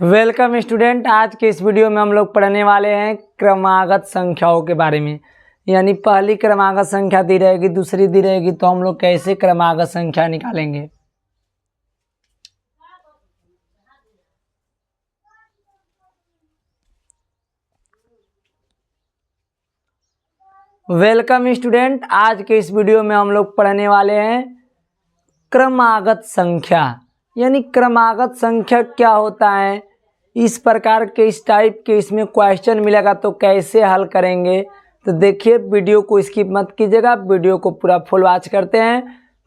Welcome student. आज के इस वीडियो में हम लोग पढ़ने वाले हैं क्रमागत संख्याओं के बारे में। यानी पहली क्रमागत संख्या दी रहेगी, दूसरी दी रहेगी, तो हम लोग कैसे क्रमागत संख्या निकालेंगे। Welcome student. आज के इस वीडियो में हम लोग पढ़ने वाले हैं क्रमागत संख्या। यानी क्रमागत संख्या क्या होता है, इस प्रकार के इस टाइप के इसमें क्वेश्चन मिलेगा तो कैसे हल करेंगे। तो देखिए, वीडियो को स्किप मत कीजिएगा, वीडियो को पूरा फुल वॉच करते हैं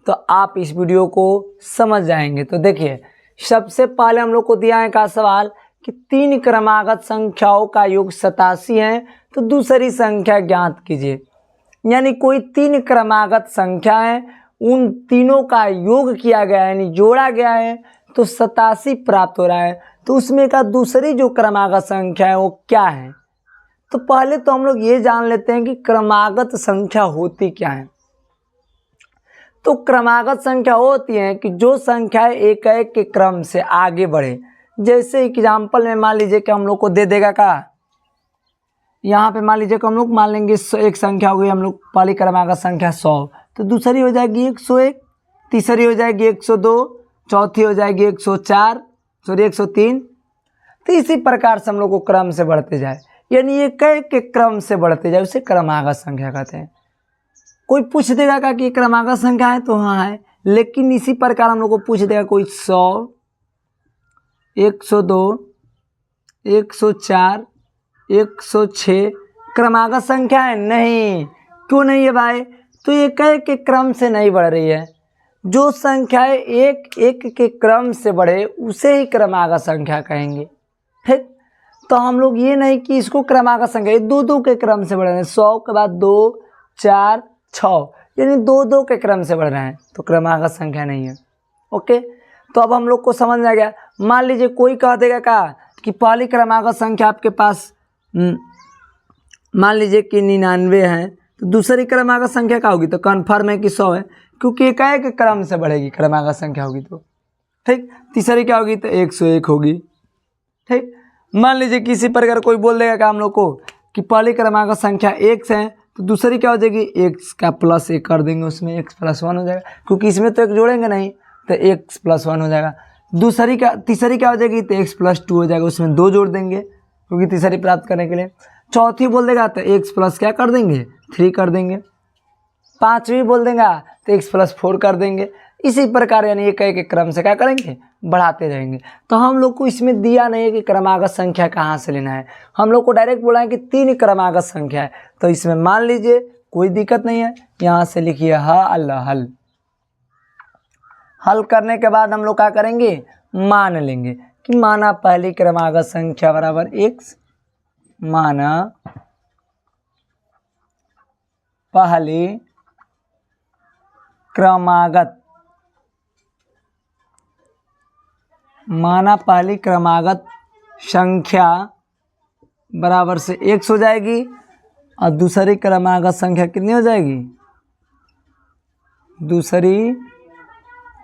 तो आप इस वीडियो को समझ जाएंगे। तो देखिए, सबसे पहले हम लोग को दिया है का सवाल कि तीन क्रमागत संख्याओं का योग 87 है, तो दूसरी संख्या ज्ञात कीजिए। यानी कोई तीन क्रमागत संख्या है, उन तीनों का योग किया गया है, यानी जोड़ा गया है, तो 87 प्राप्त हो रहा है। तो उसमें का दूसरी जो क्रमागत संख्या है वो क्या है। तो पहले तो हम लोग ये जान लेते हैं कि क्रमागत संख्या होती क्या है। तो क्रमागत संख्या होती है कि जो संख्याएं एक एक के क्रम से आगे बढ़े। जैसे एग्जाम्पल में मान लीजिए कि हम लोग को दे देगा का, यहाँ पे मान लीजिए कि हम लोग मान लेंगे एक संख्या हो गई हम लोग पहली क्रमागत संख्या 100, तो दूसरी हो जाएगी 101, तीसरी हो जाएगी 102, चौथी हो जाएगी 104, 103। तो इसी प्रकार से हम लोग को क्रम से बढ़ते जाए, यानी एक के क्रम से बढ़ते जाए, उसे क्रमागत संख्या कहते हैं। कोई पूछ देगा का कि क्रमागत संख्या है, तो हाँ है, लेकिन इसी प्रकार हम लोग को पूछ देगा कोई 100, 102, 104, 106 क्रमागत संख्या है? नहीं। क्यों नहीं है भाई? तो एक के क्रम से नहीं बढ़ रही है। जो संख्याएं एक एक के क्रम से बढ़े उसे ही क्रमागत संख्या कहेंगे। ठीक, तो हम लोग ये नहीं कि इसको क्रमागत संख्या, दो दो के क्रम से बढ़ रहे हैं। 100 के बाद 2, 4, 6, यानी दो दो के क्रम से बढ़ रहे हैं, तो क्रमागत संख्या नहीं है। ओके, तो अब हम लोग को समझ में आ गया। मान लीजिए कोई कह देगा का कि पहली क्रमागत संख्या आपके पास मान लीजिए कि 99 है, तो दूसरी क्रमागत संख्या क्या होगी? तो कन्फर्म है कि 100 है, क्योंकि एक क्रम से बढ़ेगी क्रमागत संख्या होगी तो। ठीक, तीसरी क्या होगी? तो 101 होगी। ठीक, मान लीजिए किसी प्रकार कोई बोल देगा का हम लोग को कि पहली क्रमागत संख्या x है, तो दूसरी क्या हो जाएगी? x का प्लस 1 कर देंगे, उसमें x + 1 हो जाएगा, क्योंकि इसमें तो एक जोड़ेंगे नहीं, तो x + 1 हो जाएगा। तीसरी क्या हो जाएगी? तो x + 2 हो जाएगा, उसमें 2 जोड़ देंगे क्योंकि तीसरी प्राप्त करने के लिए। चौथी बोल देगा तो x + क्या कर देंगे? 3 कर देंगे। पांचवी बोल देगा तो x + 4 कर देंगे। इसी प्रकार यानी एक एक क्रम से क्या करेंगे? बढ़ाते रहेंगे। तो हम लोग को इसमें दिया नहीं है कि क्रमागत संख्या कहाँ से लेना है, हम लोग को डायरेक्ट बोला है कि तीन क्रमागत संख्या है। तो इसमें मान लीजिए कोई दिक्कत नहीं है, यहाँ से लिखिए हल। हल करने के बाद हम लोग क्या करेंगे? मान लेंगे कि माना पहली क्रमागत संख्या बराबर x, माना पहली क्रमागत संख्या बराबर से x हो जाएगी, और दूसरी क्रमागत संख्या कितनी हो जाएगी? दूसरी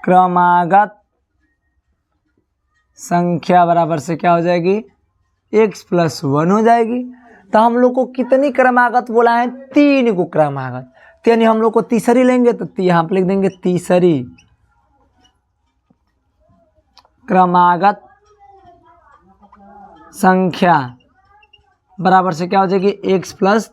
क्रमागत संख्या बराबर से क्या हो जाएगी? x + 1 हो जाएगी। तो हम लोग को कितनी क्रमागत बोला है? 3 को क्रमागत। तो यानी हम लोग को तीसरी लेंगे तो यहाँ पर लिख देंगे तीसरी क्रमागत संख्या बराबर से क्या हो जाएगी? x +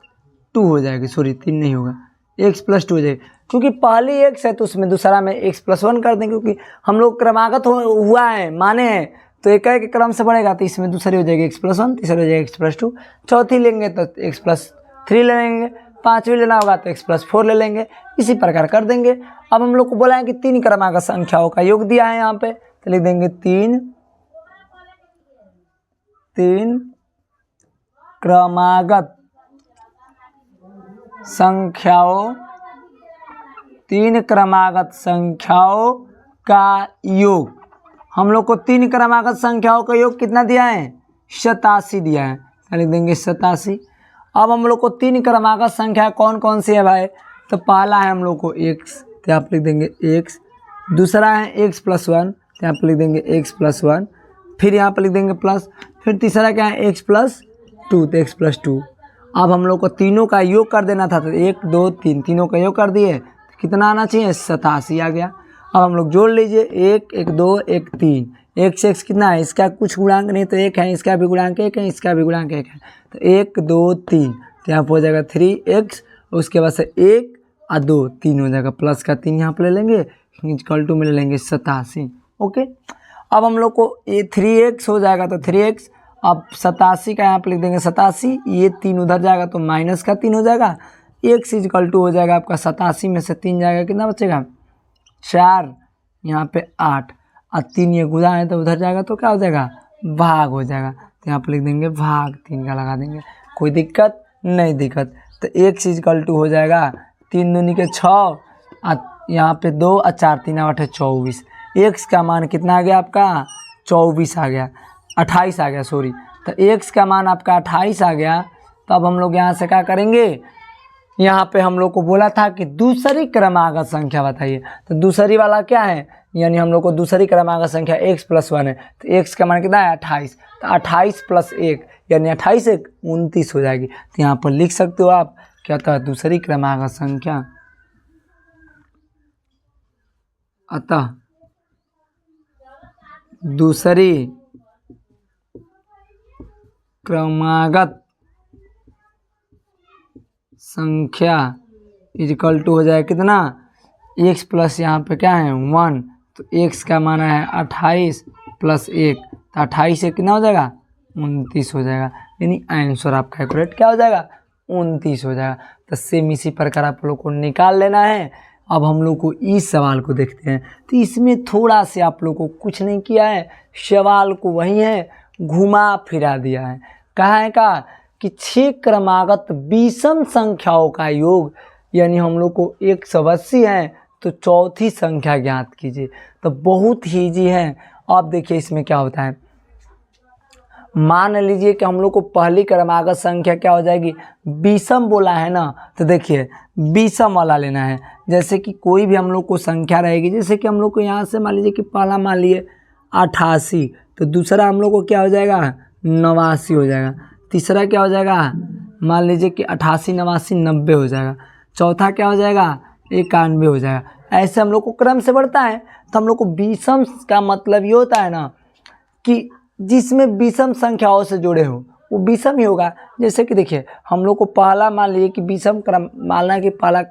2 हो जाएगी। सॉरी, 3 नहीं होगा, x + 2 हो जाएगी, क्योंकि पहली x है तो उसमें दूसरा में x + 1 कर देंगे, क्योंकि हम लोग क्रमागत हुआ है, माने हैं, तो एक एक क्रम से बढ़ेगा, तो इसमें दूसरी हो जाएगी x + 1, तीसरी हो जाएगी x + 2, चौथी लेंगे तो x + 3 ले लेंगे, पांचवी लेना होगा तो x + 4 ले लेंगे। इसी प्रकार कर देंगे। अब हम लोग को बोला है कि तीन क्रमागत संख्याओं का योग दिया है यहाँ पे, तो लिख देंगे तीन क्रमागत संख्याओं का योग। हम लोग को तीन क्रमागत संख्याओं का योग कितना दिया है? 87 दिया है, तो लिख देंगे 87। अब हम लोग को तीन क्रमागत संख्या कौन कौन सी है भाई? तो पहला है हम लोग को x, तो आप लिख देंगे x। दूसरा है x + 1, तो यहाँ पर लिख देंगे x + 1। फिर यहाँ पर लिख देंगे प्लस, फिर तीसरा क्या है x+2, तो x+2। अब हम लोग को तीनों का योग कर देना था, तो 1 2 3 तीनों का योग कर दिए, तो कितना आना चाहिए 87 आ गया। अब हम लोग जोड़ लीजिए 1 1 2 1 3, 1 से x कितना है, इसका कुछ गुणांक नहीं तो 1 है, इसका भी गुणांक 1 है, इसका भी गुणांक 1 है, तो 1 2 3, तो यहाँ पर हो जाएगा 3x, उसके बाद से 1 और 2 3 हो जाएगा, प्लस का 3 यहाँ पर ले लेंगे, इक्वल टू में ले लेंगे 87। ओके, अब हम लोग को ये 3x हो जाएगा, तो 3x, अब 87 का यहाँ पर लिख देंगे 87, ये 3 उधर जाएगा तो माइनस का 3 हो जाएगा, x इक्वल टू हो जाएगा आपका 87 में से 3 जाएगा, कितना बचेगा 4, यहाँ पे 8, और 3 ये गुणा है तो उधर जाएगा तो क्या हो जाएगा भाग हो जाएगा, तो यहाँ पर लिख देंगे भाग 3 का लगा देंगे, कोई दिक्कत नहीं दिक्कत। तो x इक्वल टू हो जाएगा 3 दूनी के 6, और यहाँ पे 2 और 4 3 8 24, x का मान कितना आ गया आपका 24 आ गया, 28 आ गया सॉरी, तो x का मान आपका 28 आ गया। तो अब हम लोग यहाँ से क्या करेंगे, यहाँ पे हम लोग को बोला था कि दूसरी क्रमागत संख्या बताइए, तो दूसरी वाला क्या है, यानी हम लोग को दूसरी क्रमागत संख्या x+1 है, तो x का मान कितना है 28, तो 28 + 1 यानी 28 1 29 हो जाएगी। तो यहाँ पर लिख सकते हो आप क्या था दूसरी क्रमागत संख्या, अतः दूसरी क्रमागत संख्या इक्वल टू हो जाए कितना x प्लस यहाँ पे क्या है 1, तो x का माना है 28 + 1, तो 28 से कितना हो जाएगा 29 हो जाएगा, यानी आंसर आपका एक्यूरेट क्या हो जाएगा 29 हो जाएगा। तो सेम इसी प्रकार आप लोग को निकाल लेना है। अब हम लोग को इस सवाल को देखते हैं, तो इसमें थोड़ा से आप लोग को कुछ नहीं किया है, सवाल को वही है घुमा फिरा दिया है। कहा है कि 6 क्रमागत विषम संख्याओं का योग, यानी हम लोग को 180 है तो चौथी संख्या ज्ञात कीजिए। तो बहुत ही ईजी है। अब देखिए इसमें क्या होता है, मान लीजिए कि हम लोग को पहली क्रमागत संख्या क्या हो जाएगी, विषम बोला है ना, तो देखिए विषम वाला लेना है। जैसे कि कोई भी हम लोग को संख्या रहेगी, जैसे कि हम लोग को यहाँ से मान लीजिए कि पहला मान लिए 88, तो दूसरा हम लोग को क्या हो जाएगा 89 हो जाएगा, तीसरा क्या हो जाएगा मान लीजिए कि 88 89 90 हो जाएगा, चौथा क्या हो जाएगा 91 हो जाएगा। ऐसे हम लोग को क्रम से बढ़ता है। तो हम लोग को विषम का मतलब ये होता है ना कि जिसमें विषम संख्याओं से जुड़े हो वो विषम ही होगा। जैसे कि देखिए हम लोग को पहला मान लीजिए कि विषम क्रम, मानना कि पहला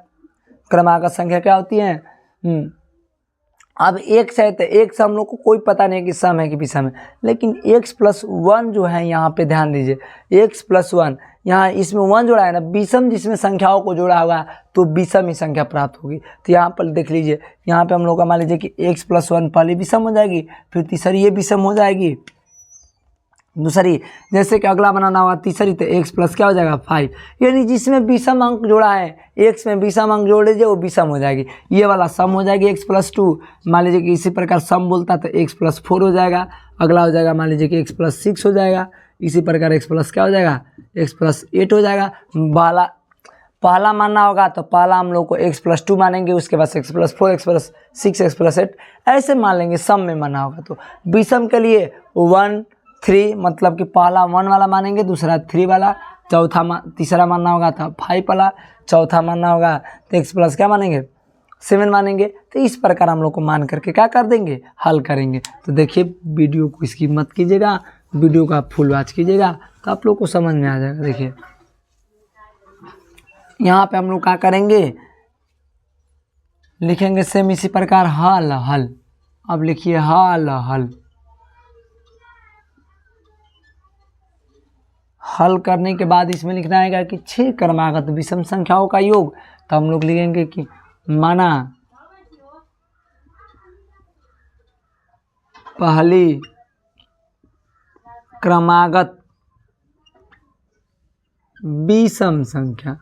क्रमागत संख्या क्या होती है अब एक से है, तो एक से हम लोग को कोई पता नहीं कि सम है कि विषम है, लेकिन x+1 जो है यहाँ पे ध्यान दीजिए, x+1 यहाँ इसमें 1 जोड़ा है ना, विषम जिसमें संख्याओं को जोड़ा हुआ तो विषम ही संख्या प्राप्त होगी। तो यहाँ पर देख लीजिए, यहाँ पे हम लोग का मान लीजिए कि x+1 पहले विषम हो जाएगी, फिर तीसरी ये विषम हो जाएगी, दूसरी जैसे कि अगला बनाना हुआ तीसरी, तो x प्लस क्या हो जाएगा 5, यानी जिसमें विषम अंक जोड़ा है x में विषम अंक जोड़ लीजिए वो विषम हो जाएगी, ये वाला सम हो जाएगी x+2। मान लीजिए कि इसी प्रकार सम बोलता तो x+4 हो जाएगा, अगला हो जाएगा मान लीजिए कि x+6 हो जाएगा, इसी प्रकार x+ क्या हो जाएगा x+8 हो जाएगा। पहला मानना होगा तो पहला हम लोग को x+2 मानेंगे, उसके बाद x+4 x+6 x+8 ऐसे मान लेंगे। सम में मानना होगा तो विषम के लिए 1 3 मतलब कि पहला 1 वाला मानेंगे, दूसरा 3 वाला, तीसरा मानना होगा तो 5 वाला, चौथा मानना होगा तो x+ क्या मानेंगे 7 मानेंगे। तो इस प्रकार हम लोग को मान करके क्या कर देंगे हल करेंगे। तो देखिए वीडियो को स्किप मत कीजिएगा, वीडियो का फुल वॉच कीजिएगा तो आप लोग को समझ में आ जाएगा। देखिए यहाँ पे हम लोग क्या करेंगे लिखेंगे सेम इसी प्रकार हल हल। अब लिखिए हल हल, हल करने के बाद इसमें लिखना है कि 6 क्रमागत विषम संख्याओं का योग। तो हम लोग लिखेंगे कि माना पहली क्रमागत विषम संख्या,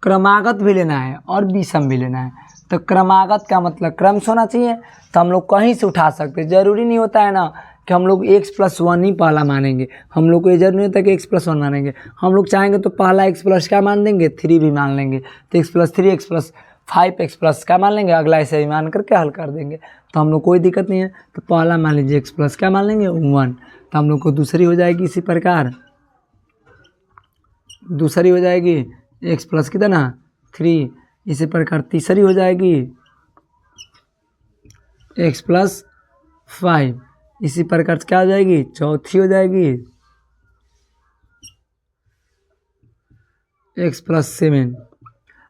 क्रमागत भी लेना है और विषम भी लेना है। तो क्रमागत का मतलब क्रम से होना चाहिए, तो हम लोग कहीं से उठा सकते हैं, जरूरी नहीं होता है ना कि हम लोग x+1 ही पहला मानेंगे, हम लोग को ये जरूरी नहीं होता कि x+1 मानेंगे, हम लोग चाहेंगे तो पहला x+ क्या मान देंगे 3 भी मान लेंगे। तो x+3 x+ 5x प्लस क्या मान लेंगे, अगला ऐसे ही मान करके हल कर देंगे, तो हम लोग कोई दिक्कत नहीं है। तो पहला मान लीजिए x प्लस क्या मान लेंगे 1, तो हम लोग को दूसरी हो जाएगी इसी प्रकार, दूसरी हो जाएगी x प्लस कितना 3, इसी प्रकार तीसरी हो जाएगी x प्लस 5, इसी प्रकार क्या हो जाएगी, चौथी हो जाएगी x प्लस 7।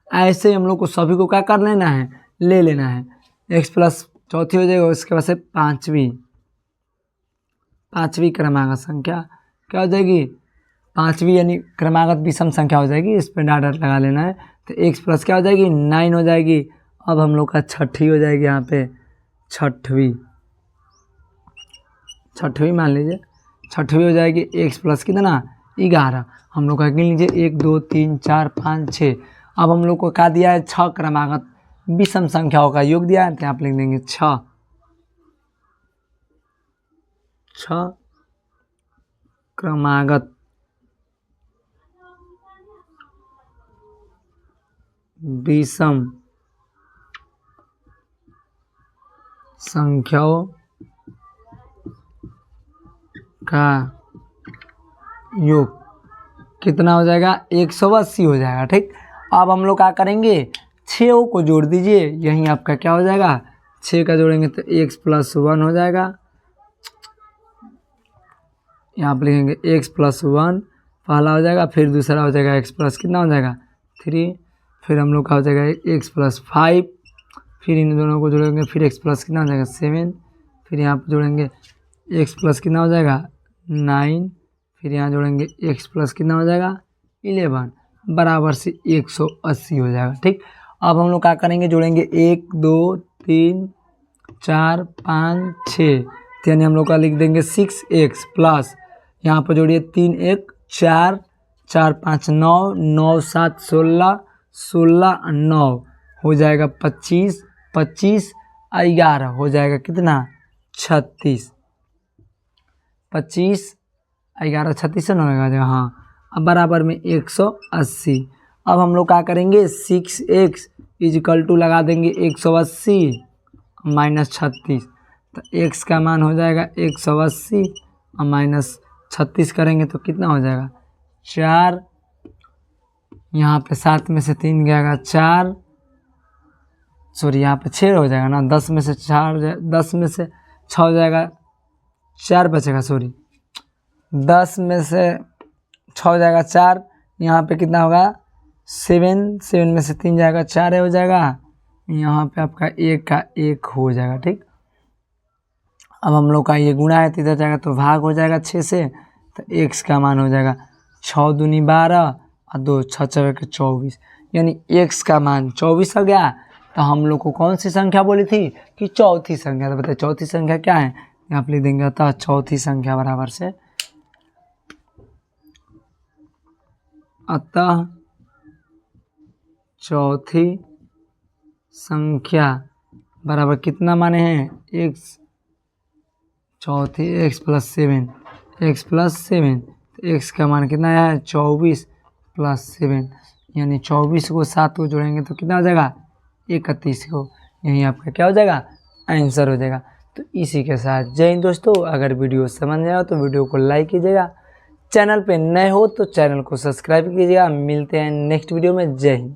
ऐसे ही हम लोग को सभी को क्या कर लेना है, ले लेना है। x प्लस चौथी हो जाएगी, उसके बाद से पाँचवीं क्रमांक संख्या क्या हो जाएगी, पाँचवीं यानी क्रमागत विषम संख्या हो जाएगी, इस पर डॉट लगा लेना है। तो x प्लस क्या हो जाएगी 9 हो जाएगी। अब हम लोग का छठी हो जाएगी, यहाँ पे छठवीं मान लीजिए, छठवीं हो जाएगी x प्लस कितना 11। हम लोग का गिन लीजिए 1 2 3 4 5 6। अब हम लोग को क्या दिया है, 6 क्रमागत विषम संख्याओं का योग दिया है, तो यहाँ पे लिख देंगे 6 क्रमागत विषम संख्याओं का योग कितना हो जाएगा, 180 हो जाएगा। ठीक, अब हम लोग क्या करेंगे, 6 को जोड़ दीजिए, यहीं आपका क्या हो जाएगा, 6 का जोड़ेंगे तो x प्लस 1 हो जाएगा। यहाँ पर लिखेंगे x प्लस 1 पहला हो जाएगा, फिर दूसरा हो जाएगा x प्लस कितना हो जाएगा 3, फिर हम लोग का हो जाएगा x प्लस 5, फिर इन दोनों को जोड़ेंगे, फिर x प्लस कितना हो जाएगा 7, फिर यहाँ पर जोड़ेंगे x प्लस कितना हो जाएगा 9, फिर यहाँ जोड़ेंगे x प्लस कितना हो जाएगा 11 बराबर से 180 हो जाएगा। ठीक, अब हम लोग क्या करेंगे, जोड़ेंगे 1 2 3 4 5 6, यानी हम लोग का लिख देंगे 6x प्लस, यहाँ पर जोड़िए 3 1 4 4 5 9 9 7 16 16 9 हो जाएगा 25 25 11 हो जाएगा कितना 36, 25 11 36 से 9 आ जाएगा, हाँ। अब बराबर में 180। अब हम लोग क्या करेंगे, 6x इजिकल टू लगा देंगे 180 माइनस 36, तो x का मान हो जाएगा 180 और माइनस 36 करेंगे तो कितना हो जाएगा 4, यहाँ पे 7 में से 3 गएगा 4, सॉरी यहाँ पे 6 हो जाएगा ना, 10 में से 4 10 में से 6 हो जाएगा, 4 बचेगा, सॉरी 10 में से 6 हो जाएगा 4, यहाँ पे कितना होगा 7 में से 3 जाएगा 4 हो जाएगा, यहाँ पे आपका 1 का 1 हो जाएगा। ठीक, अब हम लोग का ये गुणा है तो इधर जाएगा तो भाग हो जाएगा 6 से, तो x का मान हो जाएगा 6 दूनी 12 और 2 6 4 के 24, यानी x का मान 24 आ गया। तो हम लोग को कौन सी संख्या बोली थी कि चौथी संख्या, तो बताइए चौथी संख्या क्या है, यहाँ पे लिख देंगे, अतः चौथी संख्या बराबर से, अतः चौथी संख्या बराबर कितना माने हैं x, चौथी x प्लस 7, तो x का मान कितना है 24 प्लस 7, यानी 24 को 7 को जोड़ेंगे तो कितना हो जाएगा 31 को, यही आपका क्या हो जाएगा आंसर हो जाएगा। तो इसी के साथ जय हिंद दोस्तों, अगर वीडियो समझ में आया तो वीडियो को लाइक कीजिएगा, चैनल पे नए हो तो चैनल को सब्सक्राइब कीजिएगा। मिलते हैं नेक्स्ट वीडियो में, जय हिंद।